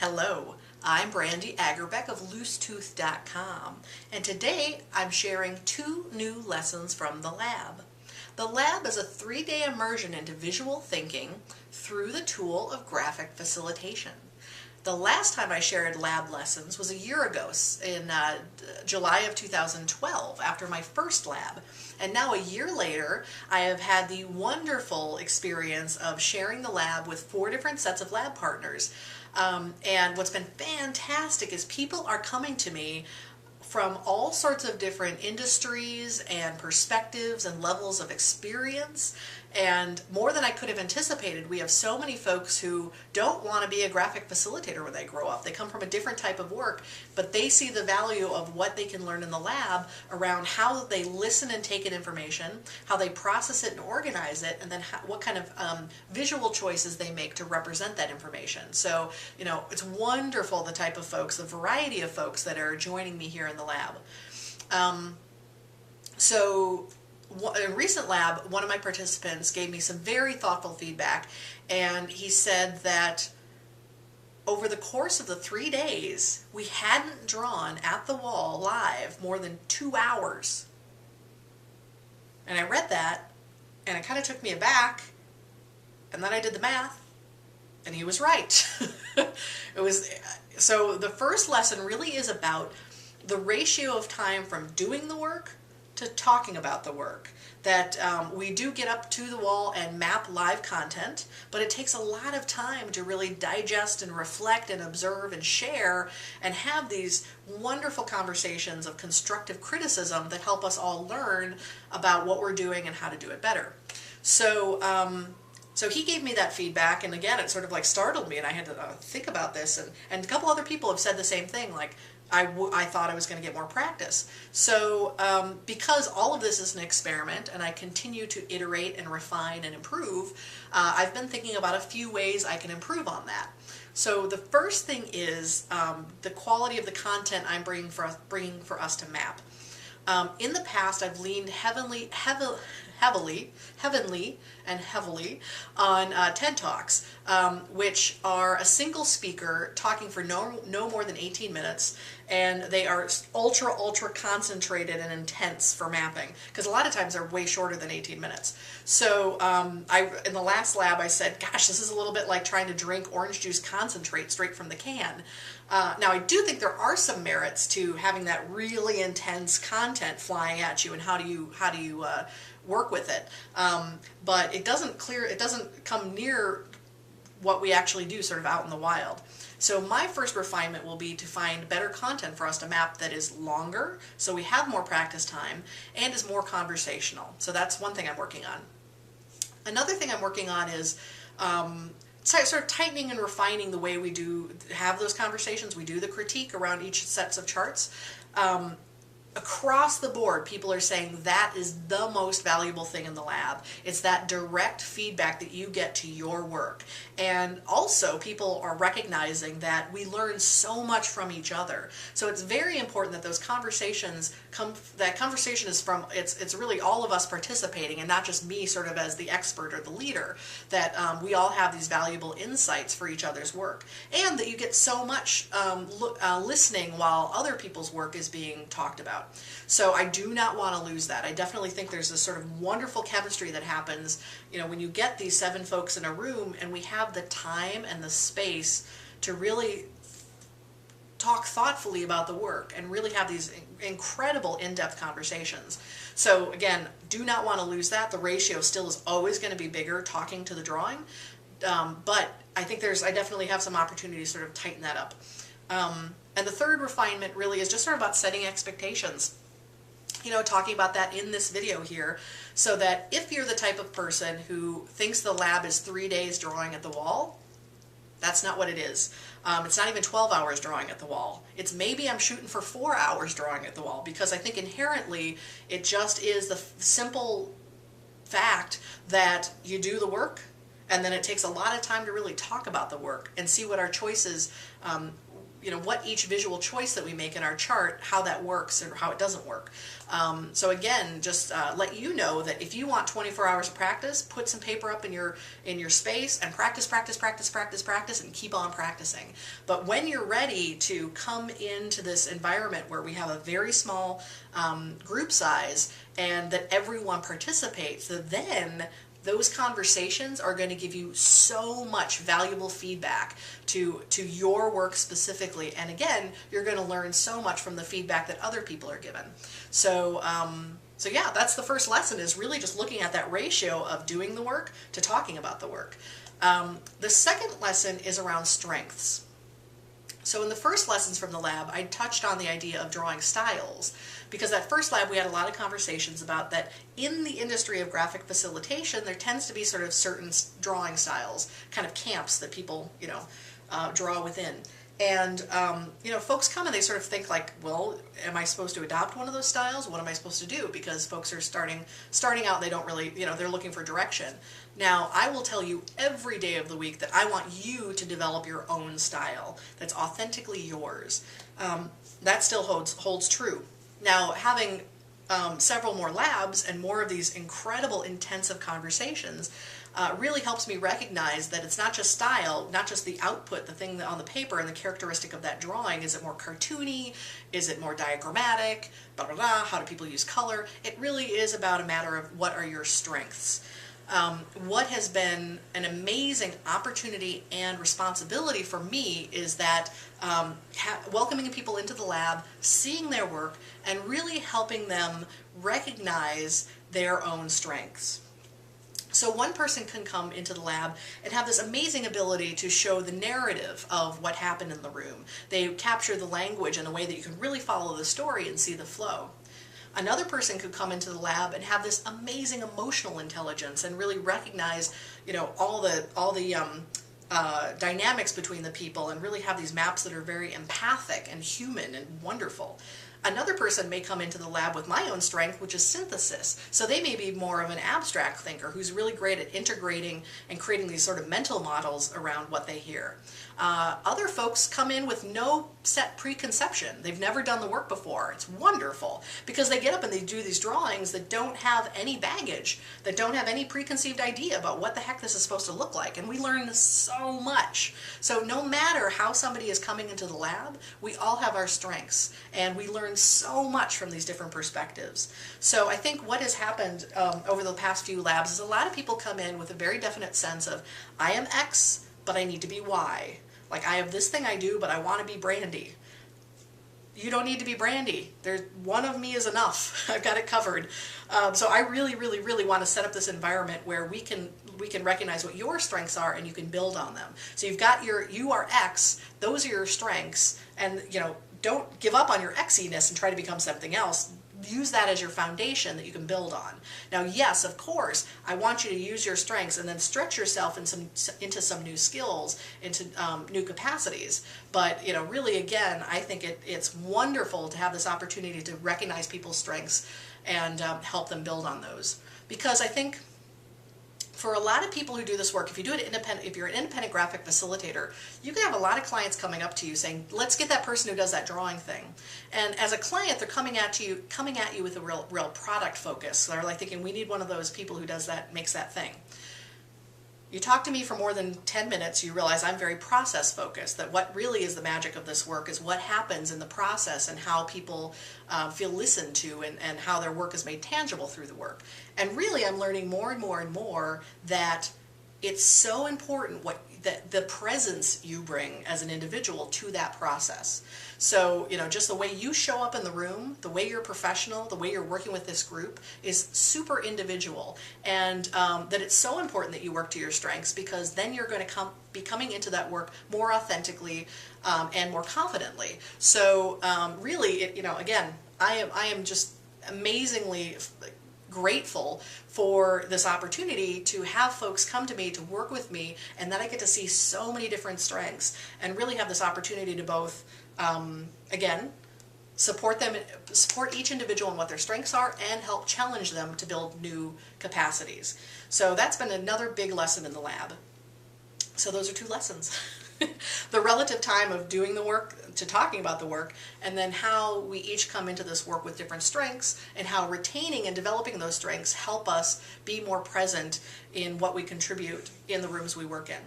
Hello, I'm Brandy Agerbeck of loosetooth.com, and today I'm sharing 2 new lessons from the lab. The lab is a 3-day immersion into visual thinking through the tool of graphic facilitation. The last time I shared lab lessons was a year ago in July of 2012 after my first lab. And now a year later, I have had the wonderful experience of sharing the lab with 4 different sets of lab partners. And what's been fantastic is people are coming to me from all sorts of different industries and perspectives and levels of experience, and more than I could have anticipated. We have so many folks who don't want to be a graphic facilitator when they grow up. They come from a different type of work, but they see the value of what they can learn in the lab around how they listen and take in information, how they process it and organize it, and then what kind of visual choices they make to represent that information. So, it's wonderful the type of folks, the variety of folks that are joining me here in the lab. In a recent lab, one of my participants gave me some very thoughtful feedback, and he said that over the course of the 3 days, we hadn't drawn at the wall live more than 2 hours. And I read that, and it kind of took me aback, and then I did the math, and he was right. So the first lesson really is about the ratio of time from doing the work to talking about the work. That we do get up to the wall and map live content, but it takes a lot of time to really digest and reflect and observe and share and have these wonderful conversations of constructive criticism that help us all learn about what we're doing and how to do it better. So he gave me that feedback, and again, it sort of like startled me, and I had to think about this, and a couple other people have said the same thing, like, I thought I was going to get more practice. So because all of this is an experiment and I continue to iterate and refine and improve, I've been thinking about a few ways I can improve on that. So the first thing is the quality of the content I'm bringing for us to map. In the past, I've leaned heavily on TED Talks, which are a single speaker talking for no more than 18 minutes, and they are ultra concentrated and intense for mapping, because a lot of times they're way shorter than 18 minutes. So in the last lab I said, gosh, this is a little bit like trying to drink orange juice concentrate straight from the can. Now I do think there are some merits to having that really intense content flying at you, and how do you work with it, but it doesn't come near what we actually do sort of out in the wild. So my first refinement will be to find better content for us to map that is longer, so we have more practice time, and is more conversational. So that's one thing I'm working on. Another thing I'm working on is sort of tightening and refining the way we do have those conversations. We do the critique around each sets of charts. Across the board, people are saying that is the most valuable thing in the lab. It's that direct feedback that you get to your work. And also, people are recognizing that we learn so much from each other. So it's very important that those conversations it's really all of us participating, and not just me sort of as the expert or the leader, that we all have these valuable insights for each other's work. And that you get so much listening while other people's work is being talked about. So I do not want to lose that. I definitely think there's this sort of wonderful chemistry that happens, when you get these 7 folks in a room and we have the time and the space to really talk thoughtfully about the work and really have these incredible in-depth conversations. So again, do not want to lose that. The ratio still is always going to be bigger talking to the drawing, but I think I definitely have some opportunity to sort of tighten that up. And the third refinement really is just sort of about setting expectations. Talking about that in this video here, so that if you're the type of person who thinks the lab is 3 days drawing at the wall, that's not what it is. It's not even 12 hours drawing at the wall. It's maybe I'm shooting for 4 hours drawing at the wall, because I think inherently it just is the simple fact that you do the work, and then it takes a lot of time to really talk about the work and see what our choices what each visual choice that we make in our chart, how that works or how it doesn't work. So again, just let you know that if you want 24 hours of practice, put some paper up in your space and practice, practice, practice, practice, practice, and keep on practicing. But when you're ready to come into this environment where we have a very small group size and that everyone participates, then those conversations are going to give you so much valuable feedback to your work specifically. And again, you're going to learn so much from the feedback that other people are given. So, so yeah, that's the first lesson, is really just looking at that ratio of doing the work to talking about the work. The second lesson is around strengths. So in the first lessons from the lab, I touched on the idea of drawing styles, because that first lab we had a lot of conversations about that in the industry of graphic facilitation, there tends to be sort of certain drawing styles, kind of camps that people, draw within. And, folks come and they sort of think like, well, am I supposed to adopt one of those styles? What am I supposed to do? Because folks are starting out, they don't really, they're looking for direction. Now, I will tell you every day of the week that I want you to develop your own style that's authentically yours. That still holds true. Now, having several more labs and more of these incredible intensive conversations really helps me recognize that it's not just style, not just the output, the thing on the paper and the characteristic of that drawing. Is it more cartoony? Is it more diagrammatic? Blah, blah, blah. How do people use color? It really is about a matter of what are your strengths. What has been an amazing opportunity and responsibility for me is that welcoming people into the lab, seeing their work, and really helping them recognize their own strengths. So one person can come into the lab and have this amazing ability to show the narrative of what happened in the room. They capture the language in a way that you can really follow the story and see the flow. Another person could come into the lab and have this amazing emotional intelligence and really recognize, all the dynamics between the people, and really have these maps that are very empathic and human and wonderful. Another person may come into the lab with my own strength, which is synthesis. So they may be more of an abstract thinker who's really great at integrating and creating these sort of mental models around what they hear. Other folks come in with no set preconception. They've never done the work before. It's wonderful because they get up and they do these drawings that don't have any baggage, that don't have any preconceived idea about what the heck this is supposed to look like. And we learn so much. So no matter how somebody is coming into the lab, we all have our strengths, and we learn so much from these different perspectives. So I think what has happened over the past few labs is a lot of people come in with a very definite sense of, I am X, but I need to be Y. Like, I have this thing I do, but I want to be Brandy. You don't need to be Brandy. One of me is enough. I've got it covered. So I really, really, really want to set up this environment where we can recognize what your strengths are and you can build on them. So you are X, those are your strengths, and don't give up on your Xiness and try to become something else. Use that as your foundation that you can build on. Now, yes, of course, I want you to use your strengths and then stretch yourself into some new skills, into new capacities. But, really, again, I think it's wonderful to have this opportunity to recognize people's strengths and help them build on those. Because I think for a lot of people who do this work, if you're an independent graphic facilitator, you can have a lot of clients coming up to you saying, let's get that person who does that drawing thing. And as a client, they're coming at you with a real product focus. They're like thinking, we need one of those people who does that, makes that thing. You talk to me for more than 10 minutes, you realize I'm very process focused, that what really is the magic of this work is what happens in the process and how people feel listened to and how their work is made tangible through the work. And really I'm learning more and more and more that it's so important that the presence you bring as an individual to that process. So, just the way you show up in the room, the way you're professional, the way you're working with this group is super individual. And that it's so important that you work to your strengths, because then you're going to be coming into that work more authentically and more confidently. So really, again, I am just amazingly grateful for this opportunity to have folks come to me to work with me, and that I get to see so many different strengths and really have this opportunity to both again, support each individual in what their strengths are and help challenge them to build new capacities. So that's been another big lesson in the lab. So those are 2 lessons. the relative time of doing the work to talking about the work, and then how we each come into this work with different strengths, and how retaining and developing those strengths help us be more present in what we contribute in the rooms we work in.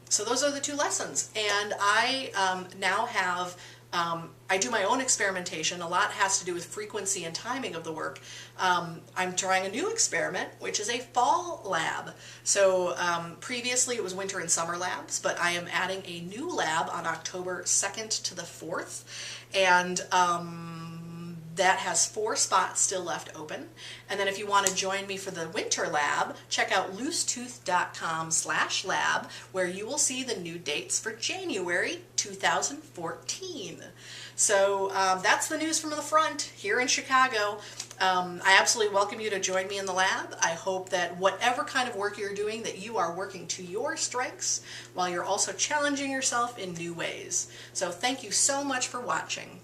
So those are the two lessons, and I now have I do my own experimentation. A lot has to do with frequency and timing of the work. I'm trying a new experiment, which is a fall lab. So previously it was winter and summer labs, but I am adding a new lab on October 2nd to the 4th, and that has 4 spots still left open. And then if you want to join me for the winter lab, check out loosetooth.com/lab, where you will see the new dates for January 2014. So that's the news from the front here in Chicago. I absolutely welcome you to join me in the lab. I hope that whatever kind of work you're doing, that you are working to your strengths while you're also challenging yourself in new ways. So thank you so much for watching.